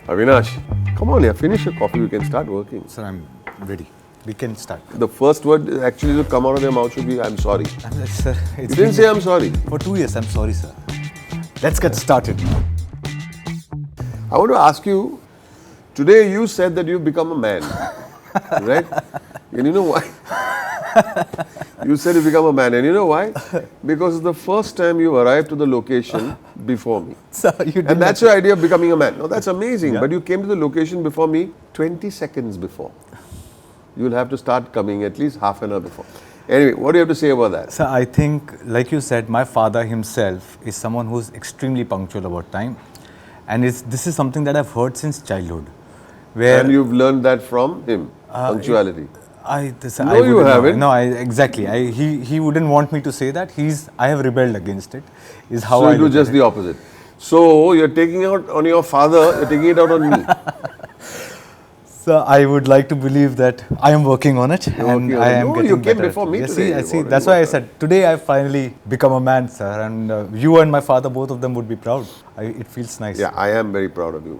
Avinash, come on, finish your coffee. We can start working. Sir, I'm ready. We can start. The first word actually to come out of their mouth should be, I'm sorry. Sir, You didn't say I'm sorry. For 2 years, I'm sorry, sir. Let's get started. I want to ask you, today you said that you've become a man, right? And you know why? You said you become a man, and you know why? Because it's the first time you arrived to the location before me. Sir, you didn't. And that's your idea of becoming a man. No, that's amazing. Yeah. But you came to the location before me 20 seconds before. You'll have to start coming at least half an hour before. Anyway, what do you have to say about that? Sir, I think, like you said, my father himself is someone who's extremely punctual about time. And this is something that I've heard since childhood. Where And you've learned that from him, punctuality. No, you haven't. No, exactly. He wouldn't want me to say that. I have rebelled against it. Is how So I you do just the opposite. So you're taking out on your father, you're taking it out on me. So I would like to believe that I am working on it, and I am getting you came better. before me Yes, today. I see. That's why I said today I finally become a man, sir. And you and my father, both of them, would be proud. It feels nice. Yeah, I am very proud of you.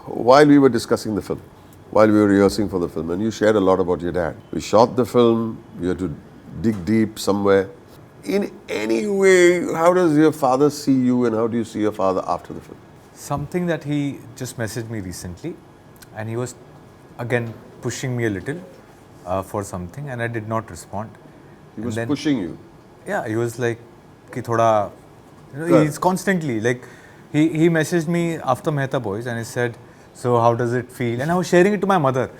While we were discussing the film, while we were rehearsing for the film, and you shared a lot about your dad. We shot the film, we had to dig deep somewhere. In any way, how does your father see you and how do you see your father after the film? Something that he just messaged me recently, and he was again pushing me a little for something, and I did not respond. He was pushing you. Yeah, he was like, "Ki thoda," he's constantly like, he messaged me after Mehta Boys, and he said, "So how does it feel?" And I was sharing it to my mother.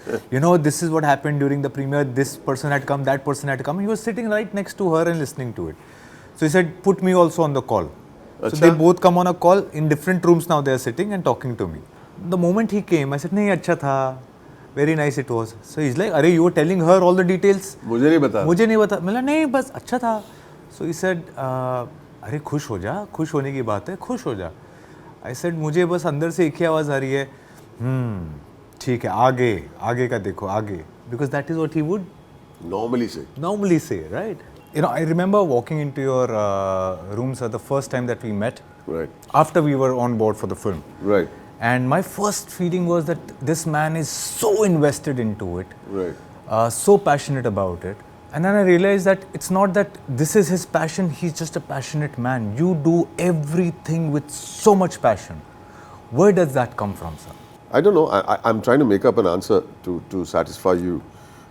This is what happened during the premiere. This person had come, that person had come. He was sitting right next to her and listening to it. So he said, "Put me also on the call." So they both come on a call in different rooms now. They are sitting and talking to me. The moment he came, I said, "Nahi, acha tha. Very nice it was." So he's like, "Arey, you were telling her all the details." मुझे नहीं बता. मुझे नहीं बता. मैंने नहीं बस अच्छा था. So he said, "अरे खुश हो जा. खुश होने की बात है. खुश हो जा." I said, मुझे बस अंदर से एक ही आवाज़ आ रही है. ठीक है, आगे का देखो, आगे. Because that is what he would normally say, right? I remember walking into your rooms the first time that we met. Right. After we were on board for the film. Right. And my first feeling was that this man is so invested into it. Right. So passionate about it. And then I realized that it's not that this is his passion, he's just a passionate man. You do everything with so much passion. Where does that come from, sir? I don't know. I'm trying to make up an answer to satisfy you.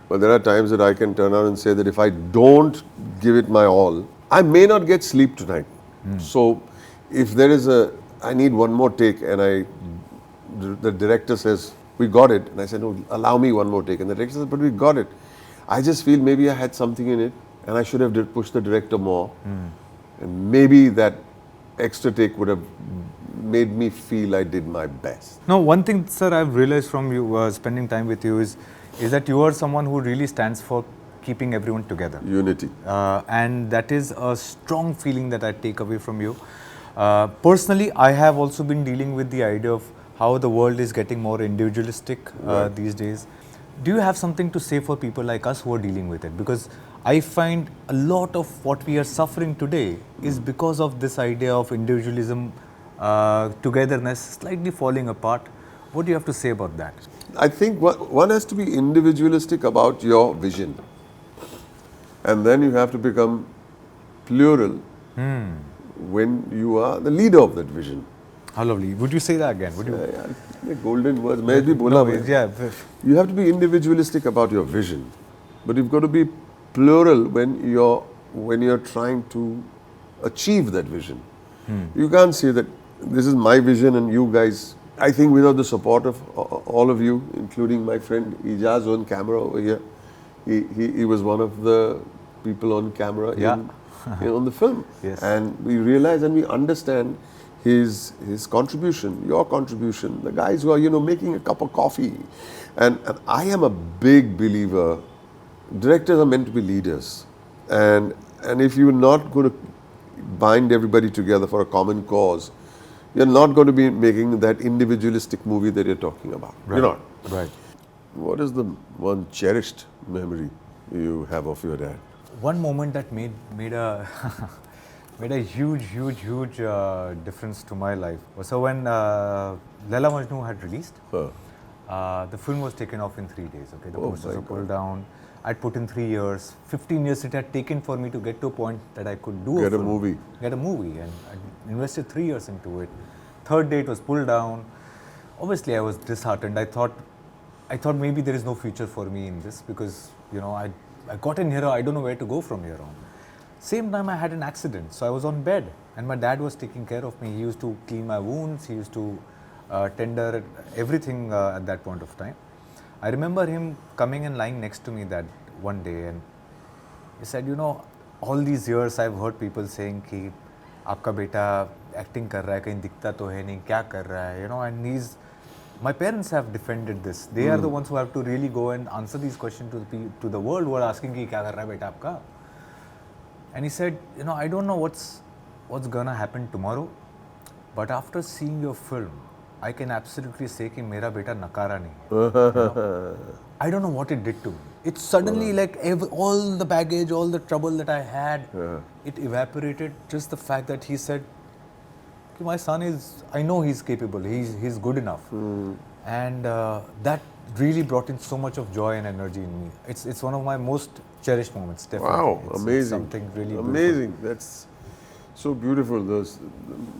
But there are times that I can turn around and say that if I don't give it my all, I may not get sleep tonight. So if there is I need one more take, and the director says, "We got it." And I said, "No, allow me one more take." And the director says, "But we got it." I just feel maybe I had something in it and I should have pushed the director more. And maybe that extra take would have made me feel I did my best. No, one thing, sir, I've realized from you spending time with you is that you are someone who really stands for keeping everyone together. Unity. And that is a strong feeling that I take away from you. Personally, I have also been dealing with the idea of how the world is getting more individualistic these days. Do you have something to say for people like us who are dealing with it? Because I find a lot of what we are suffering today is because of this idea of individualism, togetherness slightly falling apart. What do you have to say about that? I think one has to be individualistic about your vision. And then you have to become plural when you are the leader of that vision. How lovely. Would you say that again? Would you? Yeah, golden words. You have to be individualistic about your vision. But you've got to be plural when you're trying to achieve that vision. You can't say that this is my vision and you guys. I think without the support of all of you, including my friend Ijaz on camera over here, he was one of the people on camera on the film. Yes. And we realize and we understand his contribution, your contribution, the guys who are making a cup of coffee. And I am a big believer, directors are meant to be leaders. And if you're not going to bind everybody together for a common cause, you're not going to be making that individualistic movie that you're talking about. Right. You're not. Right. What is the one cherished memory you have of your dad? One moment that made a made a huge difference to my life. So when Laila Majnu had released, the film was taken off in 3 days. Okay, the posters were pulled down. I'd put in 3 years, 15 years it had taken for me to get to a point that I could do Get a film, movie. get a movie, and I invested 3 years into it. Third day it was pulled down. Obviously, I was disheartened. I thought maybe there is no future for me in this because I got in here. I don't know where to go from here on. Same time, I had an accident, so I was on bed, and my dad was taking care of me. He used to clean my wounds. He used to tender everything at that point of time. I remember him coming and lying next to me that one day, and he said, all these years I've heard people saying कि आपका बेटा acting कर रहा है, कहीं दिखता तो है नहीं, क्या कर रहा है, and my parents have defended this. They are the ones who have to really go and answer these questions to the world who are asking कि क्या कर रहा है बेटा आपका. And he said, I don't know what's gonna happen tomorrow, but after seeing your film, I can absolutely say कि मेरा बेटा नकारा नहीं. I don't know what it did to me. It suddenly like all the baggage, all the trouble that I had, it evaporated. Just the fact that he said, my son I know he's capable, he's good enough. And that really brought in so much of joy and energy in me. It's one of my most cherished moments, definitely. Wow, amazing. It's something really amazing. Beautiful. That's so beautiful.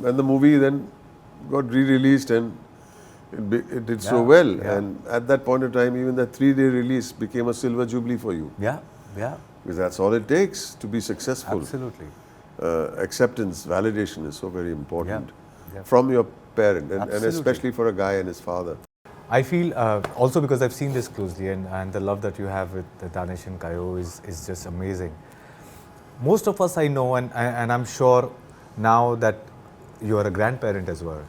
And the movie then got re-released and it did so well. Yeah. And at that point of time, even that 3-day release became a silver jubilee for you. Yeah. Because that's all it takes to be successful. Absolutely. Acceptance, validation is so very important Yeah. from your parent and especially for a guy and his father. I feel also because I've seen this closely and the love that you have with Danish and Kayo is just amazing. Most of us I know and I'm sure now that you are a grandparent as well,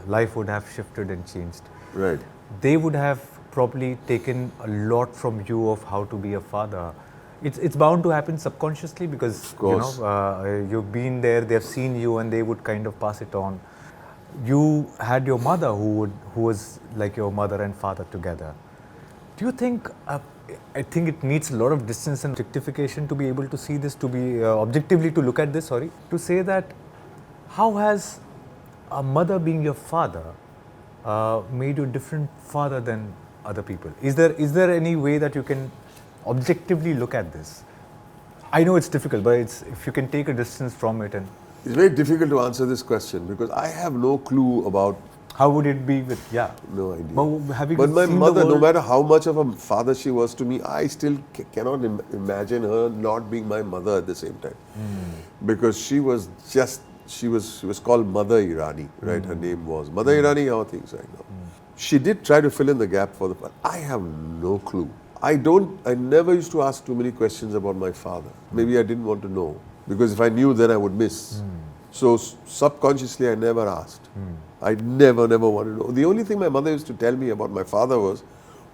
life would have shifted and changed. Right. They would have probably taken a lot from you of how to be a father. It's bound to happen subconsciously because you've been there, they've seen you, and they would kind of pass it on. You had your mother who was like your mother and father together. Do you think? I think it needs a lot of distance and objectification to be able to see this, to be objectively to look at this. Sorry, to say that. How has a mother being your father made you a different father than other people? Is there any way that you can objectively look at this? I know it's difficult, but if you can take a distance from it. And it's very difficult to answer this question because I have no clue about. How would it be with, No idea. But my mother, no matter how much of a father she was to me, I still cannot imagine her not being my mother at the same time. Because she was called Mehta Irani, right? Her name was Mehta Irani, how are things right now? She did try to fill in the gap for the father. I have no clue. I never used to ask too many questions about my father. Maybe I didn't want to know. Because if I knew, then I would miss. So subconsciously, I never asked. I never wanted to know. The only thing my mother used to tell me about my father was,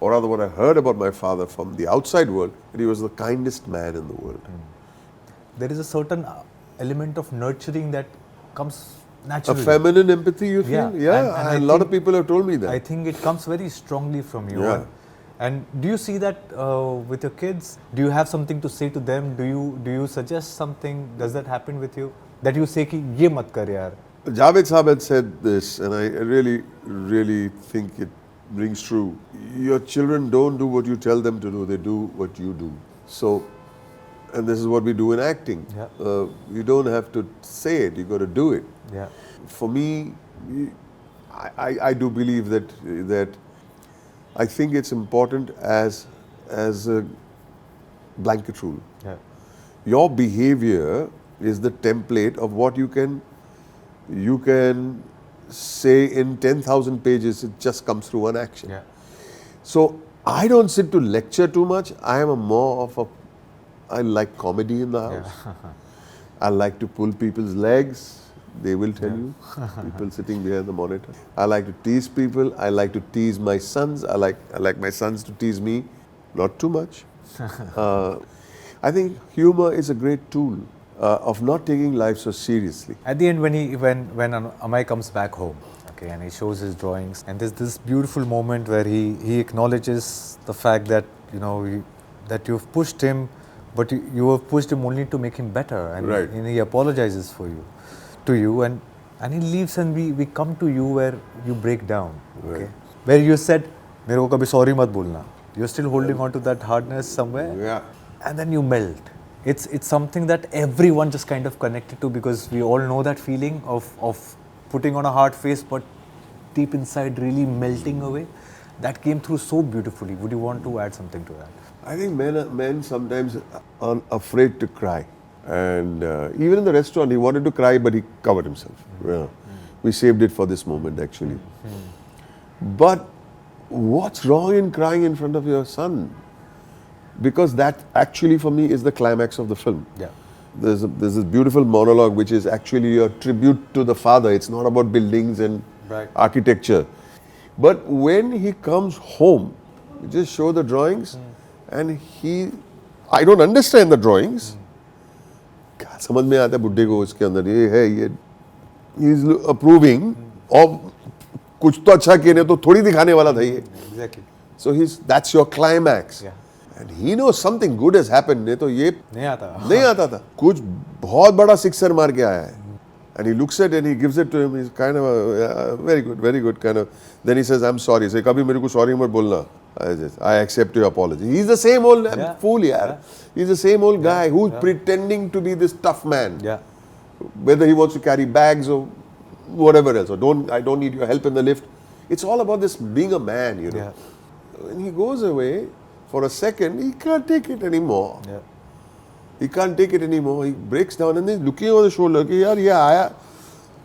or rather what I heard about my father from the outside world, that he was the kindest man in the world. There is a certain element of nurturing that comes naturally. A feminine empathy, you feel? Yeah. And a lot of people have told me that. I think it comes very strongly from you. Yeah. And do you see that with your kids? Do you have something to say to them? Do you suggest something? Does that happen with you? That you say ki ye mat kar yaar. Javed Saab had said this, and I really think it rings true. Your children don't do what you tell them to do, they do what you do. So, and this is what we do in acting. Yeah. You don't have to say it, you got to do it. Yeah. For me, I do believe that I think it's important as a blanket rule. Yeah. Your behavior is the template of what you can say in 10,000 pages. It just comes through one action. Yeah. So I don't sit to lecture too much. I like comedy in the house. Yeah. I like to pull people's legs. They will tell you. People sitting behind the monitor. I like to tease people. I like to tease my sons. I like my sons to tease me. Not too much. I think humor is a great tool of not taking life so seriously. At the end, when Amay comes back home, okay, and he shows his drawings, and there's this beautiful moment where he acknowledges the fact that that you've pushed him but you have pushed him only to make him better, and, Right. and he apologizes to you, and he leaves, and we come to you where you break down, okay? Right. Where you said, "मेरे को कभी sorry मत बोलना." You're still holding on to that hardness somewhere, Yeah. and then you melt. It's something that everyone just kind of connected to, because we all know that feeling of putting on a hard face, but deep inside really melting away. That came through so beautifully. Would you want to add something to that? I think men sometimes are afraid to cry. And even in the restaurant, he wanted to cry, but he covered himself. Yeah. We saved it for this moment, actually. But what's wrong in crying in front of your son? Because that actually, for me, is the climax of the film. Yeah. There's this beautiful monologue, which is actually a tribute to the father. It's not about buildings and Right. architecture. But when he comes home, you just show the drawings, and I don't understand the drawings. क्या समझ में आता है बुड्ढे को उसके अंदर ये है ये he is approving of कुछ तो अच्छा किए नहीं तो थोड़ी दिखाने वाला था ये. Exactly. So that's your climax. Yeah. And he knows something good has happened. नहीं तो ये नहीं आता. नहीं आता था. कुछ बहुत बड़ा सिक्सर मार के आया है. And he looks at it and he gives it to him. He's kind of very good kind of. Then he says, "I'm sorry." Say, "कभी मेरे को sorry मत बोलना." I accept your apology. He's the same old fool, yaar. He's the same old guy who's pretending to be this tough man. Yeah. Whether he wants to carry bags or whatever else, or I don't need your help in the lift. It's all about this being a man, you know. Yeah. When he goes away for a second, he can't take it anymore. Yeah. He can't take it anymore. He breaks down and then looking over the shoulder कि यार ये आया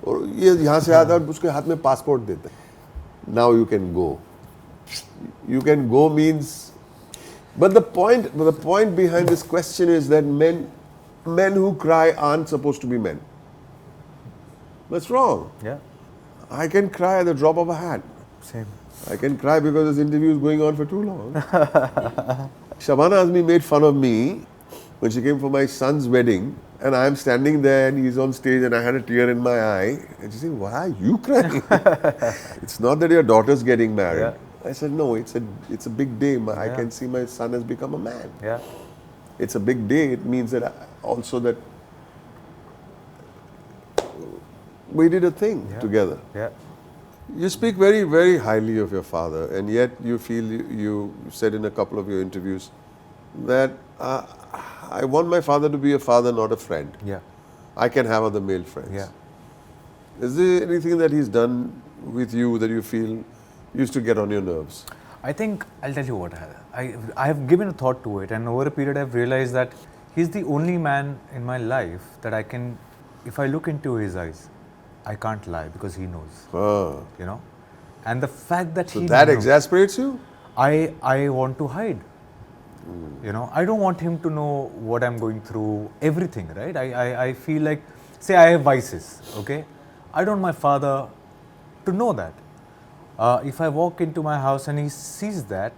और ये यहाँ से आता है उसके हाथ में passport देता है. Now you can go. You can go means. But the point behind this question is that men who cry aren't supposed to be men. That's wrong. Yeah. I can cry at the drop of a hat. Same. I can cry because this interview is going on for too long. Shabana Azmi made fun of me when she came for my son's wedding, and I am standing there and he's on stage and I had a tear in my eye. And she said, "Why are you crying?" It's not that your daughter's getting married. Yeah. I said, "No, it's a big day. I can see my son has become a man. Yeah. It's a big day. It means that also that we did a thing together." Yeah. You speak very, very highly of your father, and yet you feel you said in a couple of your interviews that I want my father to be a father, not a friend. Yeah. I can have other male friends. Yeah. Is there anything that he's done with you that you feel used to get on your nerves? I think I'll tell you what. I have given a thought to it, and over a period I've realized that he's the only man in my life that I can, if I look into his eyes, I can't lie because he knows. You know, and the fact that So he that knows, exasperates you? I want to hide. You know, I don't want him to know what I'm going through, everything, right? I feel like, say I have vices, okay? I don't want my father to know that. If I walk into my house and he sees that,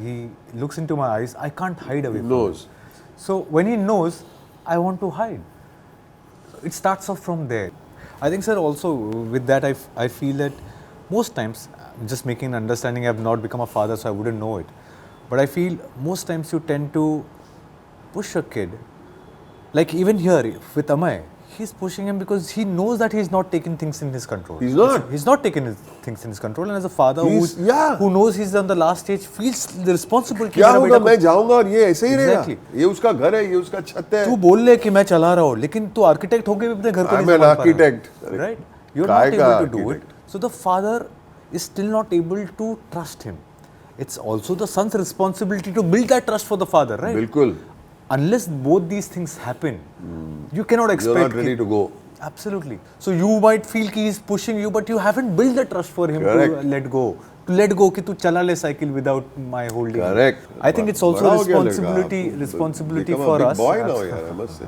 he looks into my eyes, I can't hide away from Knows. him. So when he knows, I want to hide. It starts off from there. I think, sir, also with that, I feel that most times, just making an understanding, I have not become a father, so I wouldn't know it. But I feel most times you tend to push a kid, like even here with Amay, he's pushing him because he knows that he's not taking things in his control. He's not. He's not taking things in his control, and as a father who knows he's on the last stage, feels the responsibility. क्या होगा मैं जाऊंगा और ये ऐसे ही रहेगा. Exactly. ये उसका घर है, ये उसका छत है. तू बोल ले कि मैं चला रहा हूँ, लेकिन तू आर्किटेक्ट होके भी अपने घर को नहीं I'm an संभाल पा रहा. architect. Right? You're काय not का able to do it. architect? So the father is still not able to trust him. It's also the son's responsibility to build that trust for the father, right? बिल्कुल. Unless both these things happen, you cannot expect. You're not ready to go. Absolutely. So you might feel कि he's pushing you, but you haven't built the trust for him Correct. to let go. To let go कि तू चला ले cycle without my holding. Correct. I think it's also बड़ा हो गया responsibility Become for a big us. boy now, yaar, I must say.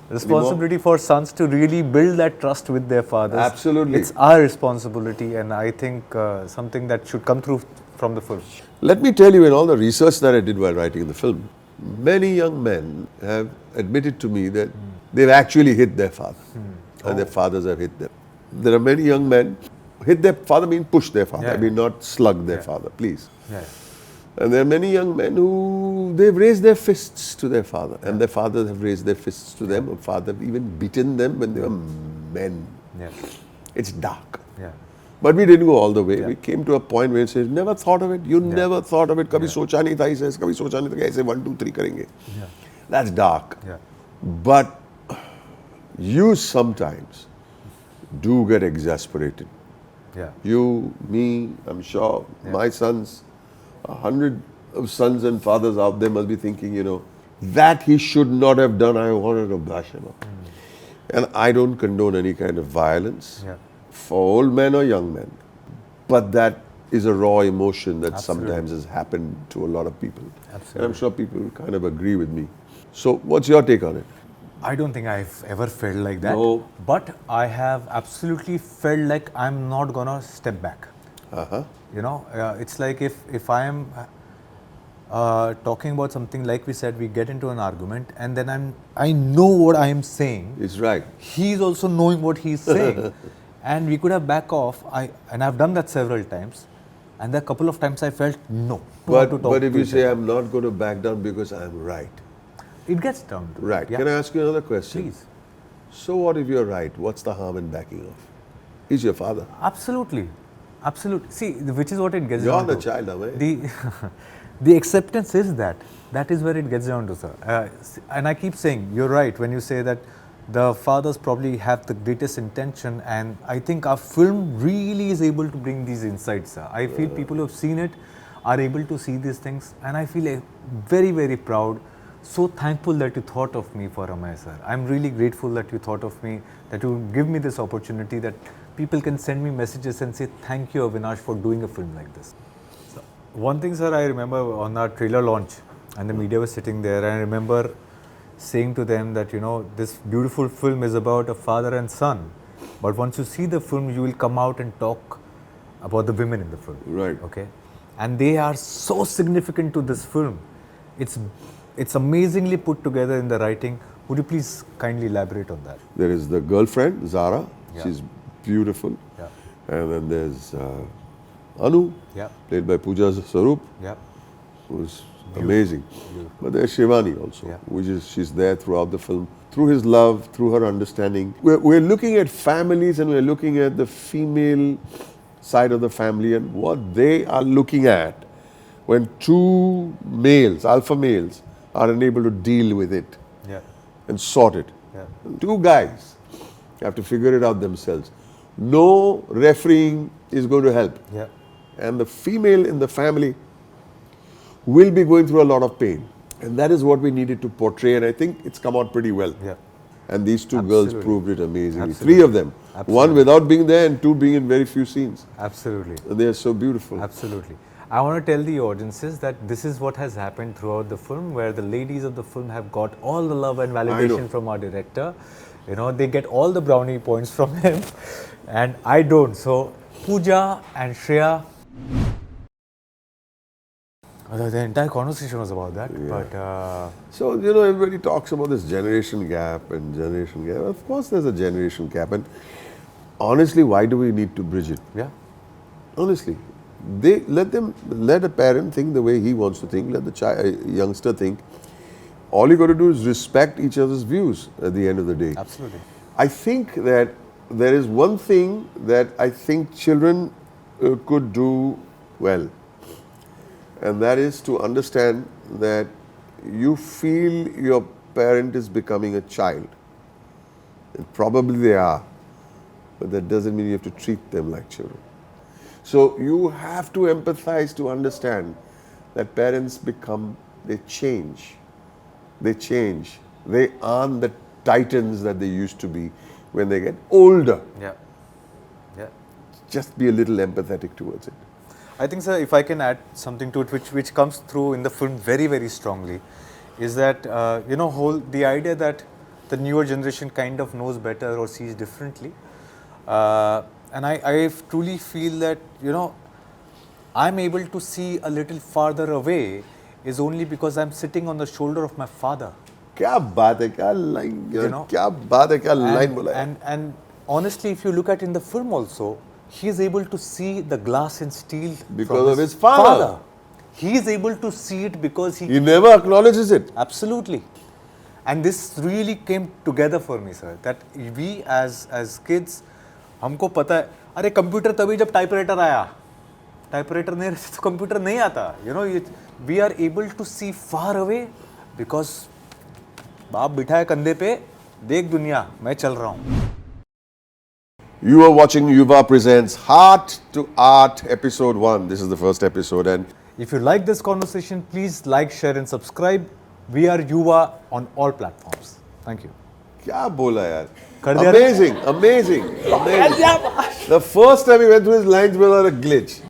Responsibility for sons to really build that trust with their fathers. Absolutely. It's our responsibility, and I think something that should come through from the film. Let me tell you, in all the research that I did while writing the film, many young men have admitted to me that they've actually hit their father, and their fathers have hit them. There are many young men who hit their father, mean push their father, Yeah. I mean not slug their father, please. Yeah. And there are many young men who they've raised their fists to their father, and their fathers have raised their fists to them. Or father even beaten them when they were men. Yeah. It's dark. Yeah. But we didn't go all the way. We came to a point where he says, never thought of it. You never thought of it. Kabhi socha nahi tha, he says. Kabhi socha nahi tha कि ऐसे 1, 2, 3 करेंगे. Yeah. That's dark. Yeah. But you sometimes do get exasperated. Yeah. You, me, I'm sure, my sons, 100 of sons and fathers out there must be thinking, you know, that he should not have done, I wanted to bash him up. And I don't condone any kind of violence for old men or young men. But that is a raw emotion that sometimes has happened to a lot of people. And I'm sure people will kind of agree with me. So what's your take on it? I don't think I've ever felt like that. No. But I have absolutely felt like I'm not gonna step back. You know, it's like if I am talking about something, like we said, we get into an argument, and then I know what I am saying. It's right. He's also knowing what he's saying, and we could have back off. And I've done that several times, and there are a couple of times I felt no. But if you say I'm not going to back down because I'm right. It gets down to Right. Yeah. Can I ask you another question? Please. So what if you're right? What's the harm in backing off? He's your father. Absolutely. Absolutely. See, which is what it gets You're down to. the child, right? The acceptance is that. That is where it gets down to, sir. And I keep saying, you're right when you say that the fathers probably have the greatest intention, and I think our film really is able to bring these insights, sir. I feel people who have seen it are able to see these things, and I feel very, very proud. So thankful that you thought of me for Amay, sir. I'm really grateful that you thought of me, that you give me this opportunity, that people can send me messages and say, thank you, Avinash, for doing a film like this. So, one thing, sir, I remember on our trailer launch, and the media was sitting there, and I remember saying to them that, you know, this beautiful film is about a father and son. But once you see the film, you will come out and talk about the women in the film. Right. Okay. And they are so significant to this film. It's amazingly put together in the writing. Would you please kindly elaborate on that? There is the girlfriend, Zara. Yeah. She's beautiful. Yeah. And then there's Anu, Yeah. played by Pooja Sarup, Yeah. who's amazing. But there's Shivani also, Yeah. she's there throughout the film. Through his love, through her understanding. We're looking at families, and we're looking at the female side of the family and what they are looking at when two males, alpha males, are unable to deal with it Yeah. and sort it. Yeah. Two guys have to figure it out themselves. No refereeing is going to help. Yeah. And the female in the family will be going through a lot of pain. And that is what we needed to portray, and I think it's come out pretty well. Yeah. And these two Absolutely. girls proved it amazingly. Absolutely. 3 of them. Absolutely. 1 without being there and 2 being in very few scenes. Absolutely. And they are so beautiful. Absolutely. I want to tell the audiences that this is what has happened throughout the film, where the ladies of the film have got all the love and validation from our director. You know, they get all the brownie points from him, and I don't. So, Pooja and Shreya, the entire conversation was about that. Yeah. But So, you know, everybody talks about this generation gap and generation gap. Of course, there's a generation gap. And honestly, why do we need to bridge it? yeah, Honestly, let a parent think the way he wants to think. Let the youngster think. All you got to do is respect each other's views at the end of the day. absolutely. I think that there is one thing that I think children could do well, and that is to understand that you feel your parent is becoming a child. And probably they are, but that doesn't mean you have to treat them like children. So you have to empathize to understand that parents they change. They change. They aren't the titans that they used to be when they get older. Yeah. Yeah. Just be a little empathetic towards it. I think, sir, if I can add something to it, which comes through in the film very, very strongly, is that, the idea that the newer generation kind of knows better or sees differently. And I truly feel that, I'm able to see a little farther away is only because I'm sitting on the shoulder of my father. क्या बात है, क्या line, क्या बात है, क्या line बोला है. And honestly, if you look at in the film also, he is able to see the glass and steel Because of his father. he is able to see it because He never acknowledges it. Absolutely. And this really came together for me, sir. That we as kids, हमको पता है, अरे computer तभी जब typewriter आया, typewriter नहीं रहता तो कंप्यूटर नहीं आता. You know, we are able to see far away because बाप बिठा है कंधे पे, देख दुनिया, मैं चल रहा हूँ. You are watching Yuvaa Presents Heart to Art Episode 1. This is the first episode, and If you like this conversation, please like, share and subscribe. We are Yuvaa on all platforms. Thank you. क्या बोला यार? कर दिया? Amazing, amazing, amazing. The first time he went through his lines without a glitch.